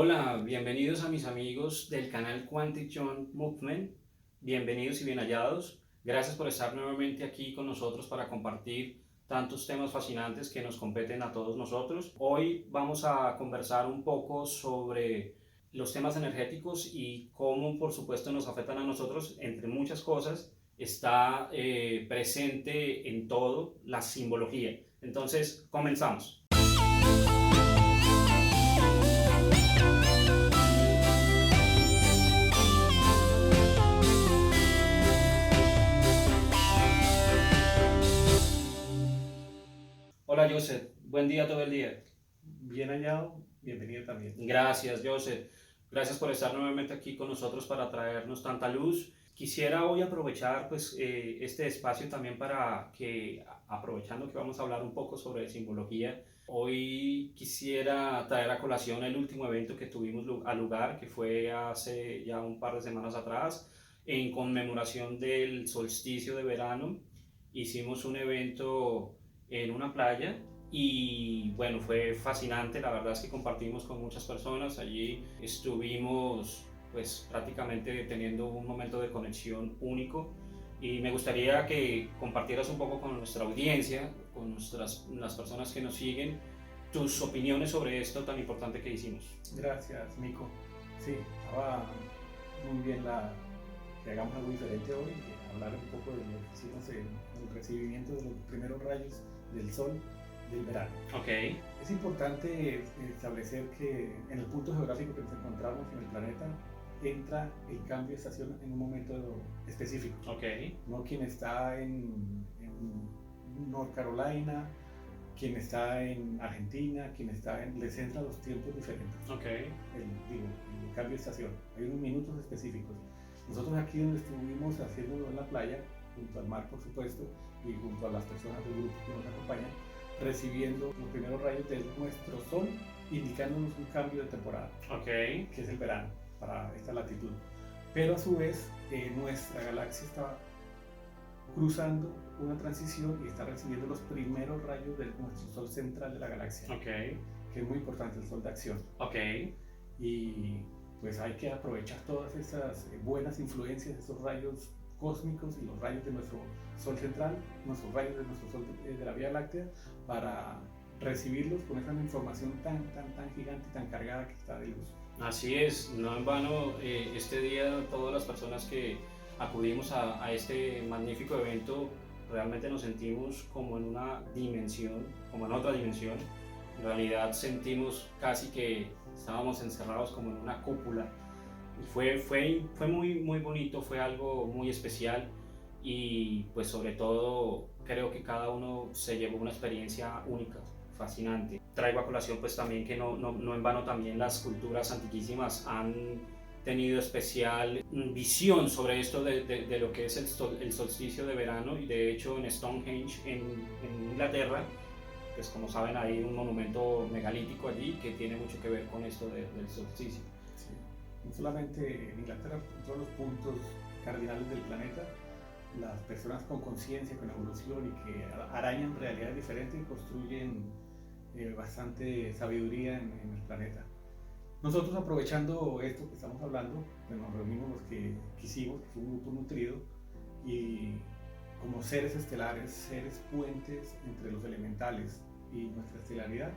Hola, bienvenidos a mis amigos del canal Quantic Jump Movement. Bienvenidos y bien hallados. Gracias por estar nuevamente aquí con nosotros para compartir tantos temas fascinantes que nos competen a todos nosotros. Hoy vamos a conversar un poco sobre los temas energéticos y cómo, por supuesto, nos afectan a nosotros, entre muchas cosas. Está presente en todo la simbología. Entonces, comenzamos. Hola Joseph, buen día todo el día. Bien hallado, bienvenido también. Gracias Joseph, gracias por estar nuevamente aquí con nosotros para traernos tanta luz. Quisiera hoy aprovechar este espacio también para que, aprovechando que vamos a hablar un poco sobre simbología, hoy quisiera traer a colación el último evento que tuvimos al lugar, que fue hace ya un par de semanas atrás, en conmemoración del solsticio de verano. Hicimos un evento en una playa y bueno, fue fascinante. La verdad es que compartimos con muchas personas. Allí estuvimos pues prácticamente teniendo un momento de conexión único, y me gustaría que compartieras un poco con nuestra audiencia, con las personas que nos siguen, tus opiniones sobre esto tan importante que hicimos. Gracias, Nico. Sí, estaba muy bien que hagamos algo diferente hoy, hablar un poco de lo que hicimos en el recibimiento de los primeros rayos del sol del verano. Ok, Es importante establecer que en el punto geográfico que nos encontramos en el planeta entra el cambio de estación en un momento específico. ok, No quien está en North Carolina, quien está en Argentina, quien está les entra los tiempos diferentes. ok, El cambio de estación. Hay unos minutos específicos. Nosotros aquí donde estuvimos haciéndolo en la playa, junto al mar por supuesto, y junto a las personas del grupo que nos acompañan, recibiendo los primeros rayos de nuestro sol, indicándonos un cambio de temporada, ok, que es el verano para esta latitud. Pero a su vez, nuestra galaxia está cruzando una transición y está recibiendo los primeros rayos de nuestro sol central de la galaxia, ok, que es muy importante, el sol de acción. ok. Y pues hay que aprovechar todas esas buenas influencias, esos rayos cósmicos y los rayos de nuestro sol central, nuestros rayos de nuestro sol de la Vía Láctea, para recibirlos con esa información tan gigante y tan cargada que está de luz. Así es, no en vano este día todas las personas que acudimos a este magnífico evento realmente nos sentimos como en una dimensión, como en otra dimensión. En realidad sentimos casi que estábamos encerrados como en una cúpula. Fue muy bonito, fue algo muy especial, y pues sobre todo creo que cada uno se llevó una experiencia única, fascinante. Traigo a colación pues también que no en vano también las culturas antiquísimas han tenido especial visión sobre esto de lo que es el solsticio de verano, y de hecho en Stonehenge en Inglaterra, pues como saben hay un monumento megalítico allí que tiene mucho que ver con esto del solsticio. Sí. No solamente en Inglaterra, en todos los puntos cardinales del planeta, las personas con conciencia, con evolución y que arañan realidades diferentes construyen bastante sabiduría en el planeta. Nosotros, aprovechando esto que estamos hablando, pues nos reunimos los que quisimos, que fue un grupo nutrido, y como seres estelares, seres puentes entre los elementales y nuestra estelaridad,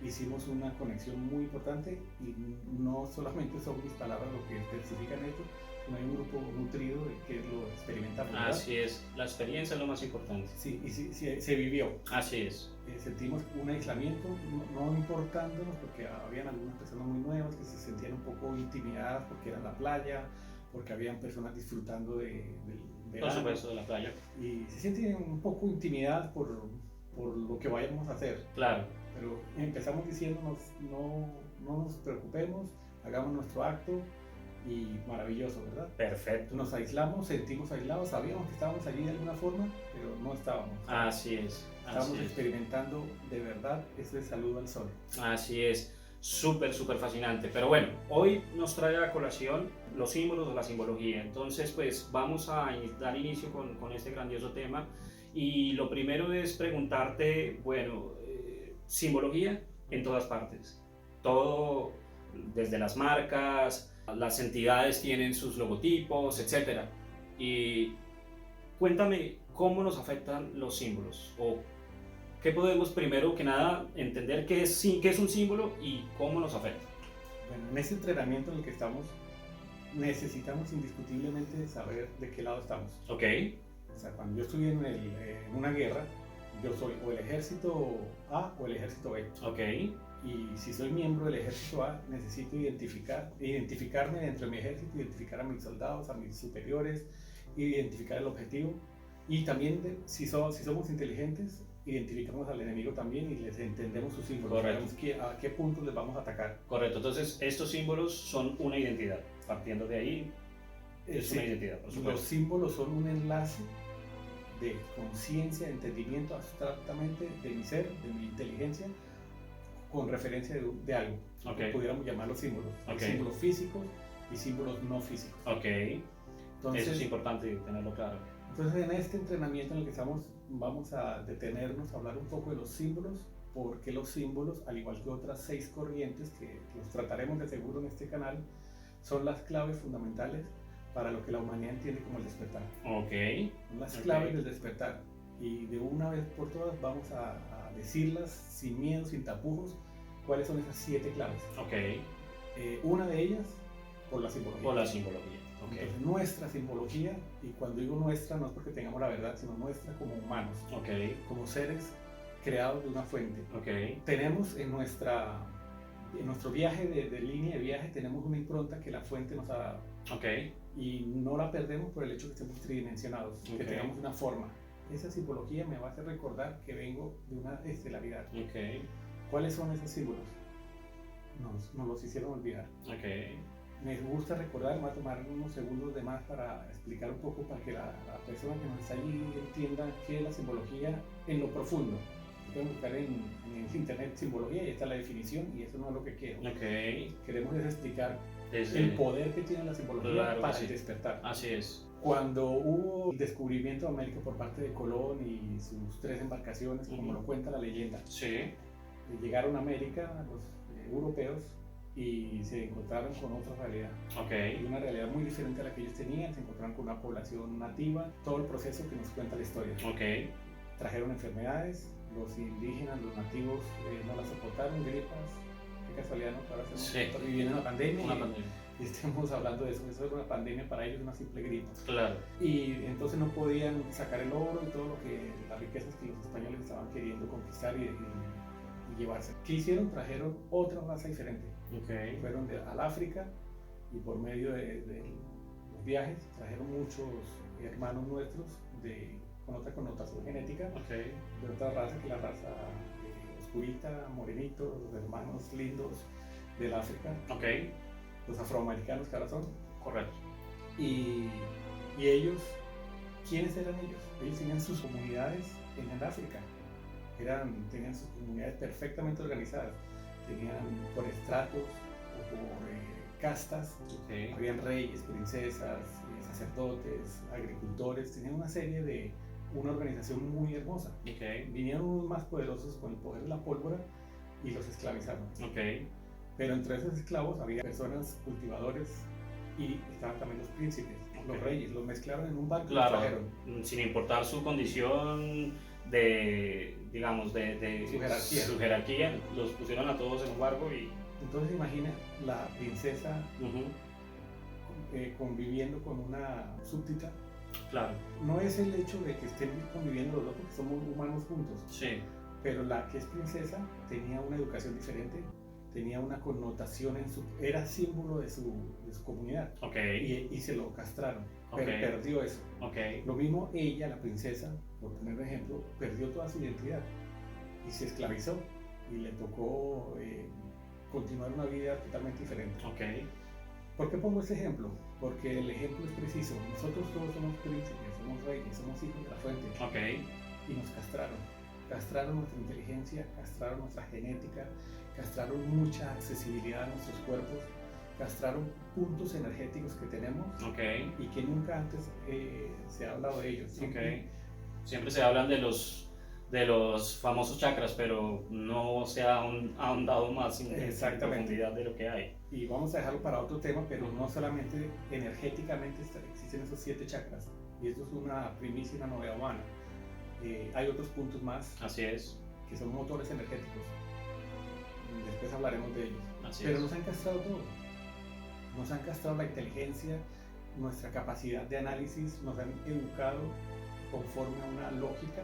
hicimos una conexión muy importante, y no solamente son mis palabras lo que especifican esto, sino hay un grupo nutrido que lo experimentamos, ¿verdad? Así es, la experiencia es lo más importante. Sí, y se vivió. Así es. Sentimos un aislamiento, no importándonos, porque habían algunas personas muy nuevas que se sentían un poco intimidadas porque era la playa, porque habían personas disfrutando del verano. Por supuesto, de la playa. Y se sienten un poco intimidadas por lo que vayamos a hacer. Claro. Pero empezamos diciéndonos, no nos preocupemos, hagamos nuestro acto, y maravilloso, ¿verdad? Perfecto. Nos aislamos, sentimos aislados, sabíamos que estábamos allí de alguna forma, pero no estábamos. Así es. Estábamos experimentando de verdad ese saludo al sol. Así es. Súper fascinante. Pero bueno, hoy nos trae a colación los símbolos o la simbología. Entonces, pues vamos a dar inicio con este grandioso tema. Y lo primero es preguntarte, bueno, simbología en todas partes. Todo desde las marcas, las entidades tienen sus logotipos, etc. Y cuéntame cómo nos afectan los símbolos, o qué podemos primero que nada entender qué es un símbolo y cómo nos afecta. Bueno, en ese entrenamiento en el que estamos, necesitamos indiscutiblemente saber de qué lado estamos. Ok. O sea, cuando yo estoy en una guerra, yo soy o el ejército A o el ejército B. Ok. Y si soy miembro del ejército A, necesito identificarme dentro de mi ejército, identificar a mis soldados, a mis superiores, identificar el objetivo. Y también, si somos inteligentes, identificamos al enemigo también y les entendemos sus símbolos. Sabemos a qué puntos les vamos a atacar. Correcto, entonces estos símbolos son una identidad. Partiendo de ahí, es una identidad, por supuesto. Los símbolos son un enlace de conciencia, de entendimiento abstractamente de mi ser, de mi inteligencia, con referencia de algo. Okay. Pudiéramos llamarlos símbolos. Okay. Hay símbolos físicos y símbolos no físicos. Ok. Entonces, eso es importante tenerlo claro. Entonces, en este entrenamiento en el que estamos, vamos a detenernos a hablar un poco de los símbolos, porque los símbolos, al igual que otras 6 corrientes que los trataremos de seguro en este canal, son las claves fundamentales para lo que la humanidad entiende como el despertar. Ok. Las claves del despertar. Y de una vez por todas vamos a decirlas sin miedo, sin tapujos, cuáles son esas 7 claves. Ok. Una de ellas, por la simbología. Por la simbología. Okay. Entonces, nuestra simbología, y cuando digo nuestra no es porque tengamos la verdad, sino nuestra como humanos, okay, como seres creados de una fuente. Okay. Tenemos en nuestro viaje de línea de viaje, tenemos una impronta que la fuente nos ha dado. Okay. Y no la perdemos por el hecho de que estemos tridimensionados, Okay. que tengamos una forma. Esa simbología me va a hacer recordar que vengo de una estelaridad. Okay. ¿Cuáles son esos símbolos? Nos los hicieron olvidar. Okay. Me gusta recordar, me va a tomar unos segundos de más para explicar un poco, para que la persona que nos está allí entienda qué es la simbología en lo profundo. Pueden buscar en internet simbología y está la definición, y eso no es lo que quiero. Okay. Queremos explicar el poder que tiene la simbología para el despertar. Así es. Cuando hubo el descubrimiento de América por parte de Colón y sus 3 embarcaciones, como lo cuenta la leyenda, sí, llegaron a América los europeos y se encontraron con otra realidad. Okay. Una realidad muy diferente a la que ellos tenían. Se encontraron con una población nativa, todo el proceso que nos cuenta la historia. Okay. Trajeron enfermedades, los indígenas, los nativos no las soportaron, gripas. Qué casualidad, ¿no? Ahora estamos viviendo una pandemia. Y estamos hablando de eso. Eso era una pandemia para ellos, una simple gripa. Claro. Y entonces no podían sacar el oro y todo lo que, las riquezas que los españoles estaban queriendo conquistar y llevarse. ¿Qué hicieron? Trajeron otra raza diferente. Okay. Fueron al África y por medio de los viajes trajeron muchos hermanos nuestros con otra connotación genética, okay, de otra raza que la raza oscurita, morenito, los hermanos lindos del África, okay, los afroamericanos que ahora son. Correcto. Y ellos, ¿quiénes eran ellos? Ellos tenían sus comunidades en el África, tenían sus comunidades perfectamente organizadas. Tenían por estratos o por castas, Okay. habían reyes, princesas, sacerdotes, agricultores, tenían una organización muy hermosa. Okay. Vinieron unos más poderosos con el poder de la pólvora y los esclavizaron. Okay. Pero entre esos esclavos había personas, cultivadores, y estaban también los príncipes, los reyes, los mezclaron en un barco. Claro, y los trajeron. sin importar su condición de su jerarquía, los pusieron a todos en un barco y... Entonces imagina la princesa conviviendo con una súbdita. Claro. No es el hecho de que estén conviviendo los dos, porque somos humanos juntos. Sí. Pero la que es princesa tenía una educación diferente, tenía una connotación era símbolo de su comunidad. Okay. Y se lo castraron, Okay. pero perdió eso. Okay. Lo mismo ella, la princesa, por poner un ejemplo, perdió toda su identidad y se esclavizó y le tocó continuar una vida totalmente diferente. Okay. ¿Por qué pongo este ejemplo? Porque el ejemplo es preciso. Nosotros todos somos príncipes, somos reyes, somos hijos de la fuente. Okay. Y nos castraron. Castraron nuestra inteligencia, castraron nuestra genética, castraron mucha accesibilidad a nuestros cuerpos, castraron puntos energéticos que tenemos. Okay. Y que nunca antes se ha hablado de ellos. Siempre se hablan de de los famosos chakras, pero no se ha ahondado más en profundidad de lo que hay. Y vamos a dejarlo para otro tema, pero no solamente energéticamente existen esos 7 chakras, y esto es una primicia y una novedad humana. Hay otros puntos más. Así es. Que son motores energéticos. Después hablaremos de ellos. Pero nos han castrado todo. Nos han castrado la inteligencia, nuestra capacidad de análisis, nos han educado conforme a una lógica,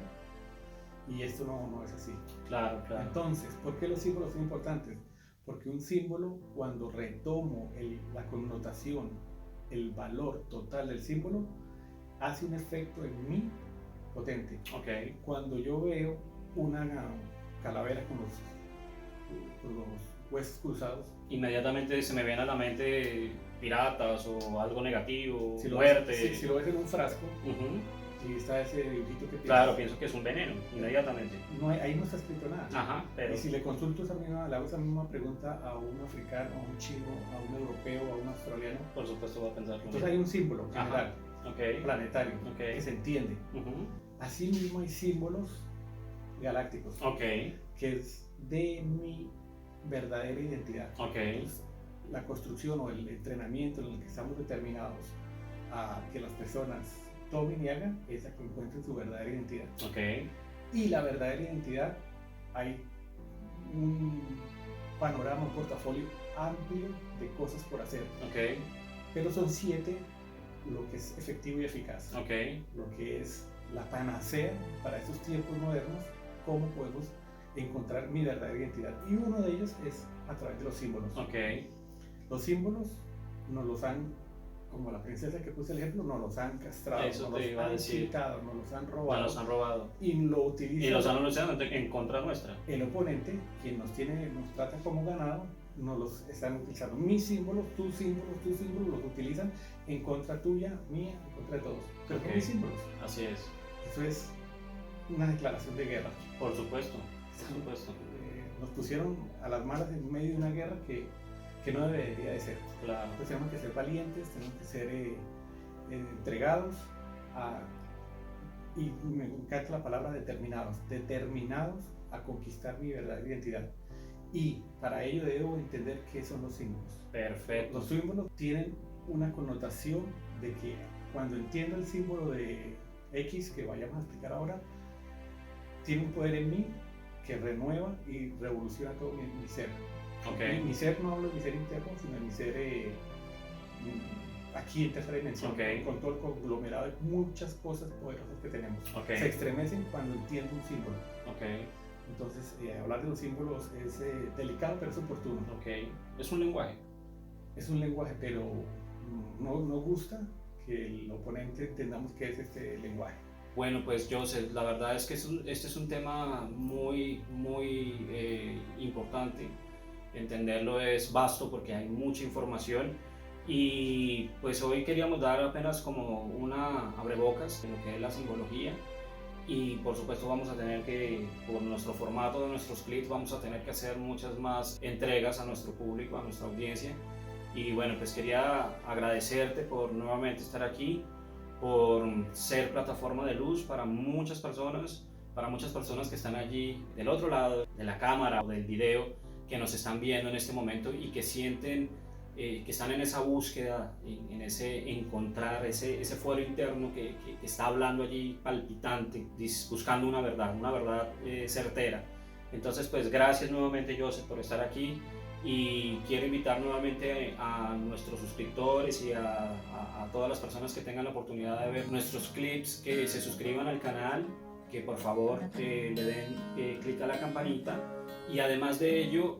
y esto no es así. Claro. Entonces, ¿por qué los símbolos son importantes? Porque un símbolo, cuando retomo la connotación, el valor total del símbolo, hace un efecto en mí potente. Okay. Cuando yo veo una calavera con los huesos cruzados, inmediatamente se me viene a la mente piratas o algo negativo, si muerte. Si lo ves en un frasco, si está ese dibujito que piensas, claro, pienso que es un veneno, inmediatamente. Ahí no está escrito nada. Ajle y si le consulto le hago esa misma pregunta a un africano, a un chino, a un europeo, a un australiano, por supuesto va a pensar. Entonces hay un símbolo general, planetario, que se entiende. Así mismo hay símbolos galácticos, que es de mi verdadera identidad. Entonces, la construcción o el entrenamiento en el que estamos determinados a que las personas tomen y hagan es a que encuentren su verdadera identidad. Y la verdadera identidad, hay un panorama, un portafolio amplio de cosas por hacer. Pero son 7 lo que es efectivo y eficaz. Lo que es la panacea para estos tiempos modernos, cómo podemos encontrar mi verdadera identidad. Y uno de ellos es a través de los símbolos. Los símbolos nos los han, como la princesa que puse el ejemplo, nos los han castrado, eso nos los han quitado, nos los han robado. Y lo utilizan. Y los han utilizado en contra nuestra. El oponente, quien nos trata como ganado, nos los están utilizando. Mis símbolos, tus símbolos, los utilizan en contra tuya, mía, en contra de todos. Pero con mis símbolos. Así es. Eso es una declaración de guerra. Por supuesto. Nos pusieron a las malas en medio de una guerra que no debería de ser. Claro. Entonces tenemos que ser valientes, tenemos que ser entregados y me encanta la palabra determinados a conquistar mi verdadera identidad. Y para ello debo entender qué son los símbolos. Perfecto. Los símbolos tienen una connotación de que cuando entiendo el símbolo de X, que vayamos a explicar ahora, tiene un poder en mí que renueva y revoluciona todo mi ser. Mi ser, no hablo de mi ser interno, sino de mi ser aquí en tercera dimensión, con todo el conglomerado de muchas cosas poderosas que tenemos. Se estremecen cuando entiendo un símbolo. Entonces, hablar de los símbolos es delicado, pero es oportuno. Es un lenguaje. Es un lenguaje, pero no gusta que el oponente entendamos qué es este lenguaje. Bueno, pues Joseph, la verdad es que este es un tema muy importante. Entenderlo es vasto porque hay mucha información y pues hoy queríamos dar apenas como una abrebocas en lo que es la simbología, y por supuesto vamos a tener que, por nuestro formato de nuestros clips, vamos a tener que hacer muchas más entregas a nuestro público, a nuestra audiencia. Y bueno, pues quería agradecerte por nuevamente estar aquí, por ser plataforma de luz para muchas personas que están allí del otro lado de la cámara o del video, que nos están viendo en este momento y que sienten que están en esa búsqueda, en ese encontrar, ese fuero interno que está hablando allí palpitante, buscando una verdad certera. Entonces, pues gracias nuevamente, Joseph, por estar aquí, y quiero invitar nuevamente a nuestros suscriptores y a todas las personas que tengan la oportunidad de ver nuestros clips, que se suscriban al canal, que por favor le den clic a la campanita, y además de ello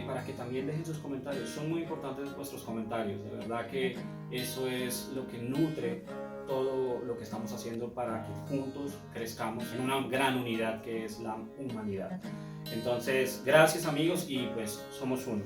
para que también dejen sus comentarios. Son muy importantes vuestros comentarios, de verdad que eso es lo que nutre todo lo que estamos haciendo para que juntos crezcamos en una gran unidad que es la humanidad. Entonces, gracias amigos, y pues somos uno.